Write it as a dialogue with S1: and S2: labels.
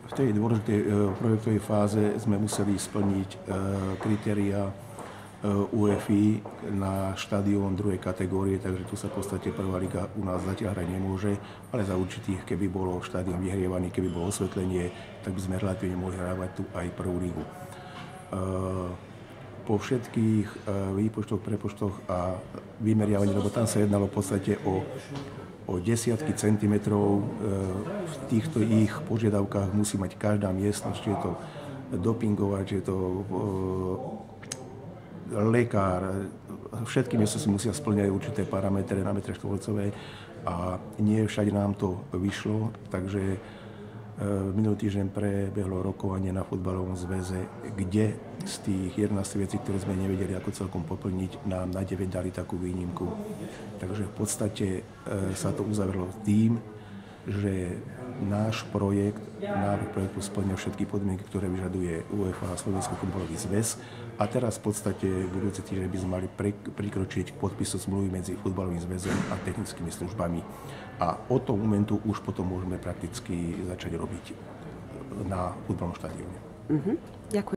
S1: v tej dôležitej projektovej fáze sme museli splniť kritériá UEFI na štadión druhej kategórie, takže tu sa v podstate prvá liga u nás zatiaľ hrať nemôže, ale za určitých, keby bolo štadión vyhrievaný, keby bolo osvetlenie, tak by sme relatívne mohli hrávať tu aj prvú ligu. Po všetkých výpočtoch, prepočtoch a vymeriavaní, lebo tam sa jednalo v podstate o desiatky centimetrov, v týchto ich požiadavkách musí mať každá miestnosť, či je to dopingová, či je to lekár, všetky miestnosti musia spĺňať určité parametre na metre štvorcové a nie všade nám to vyšlo, takže minulý týždeň prebehlo rokovanie na futbalovom zväze, kde z tých 11 vecí, ktoré sme nevedeli ako celkom poplniť, nám na 9 dali takú výnimku. Takže v podstate sa to uzavrelo tým, že náš projekt, návrh projektu splňa všetky podmienky, ktoré vyžaduje UEFA a Slovenský futbalový zväz. A teraz v podstate budúci týždeň by sme mali prikročiť k podpisu zmluvy medzi futbalovým zväzom a technickými službami. A od toho momentu už potom môžeme prakticky začať robiť na futbalovom štadióne.
S2: Ďakujem.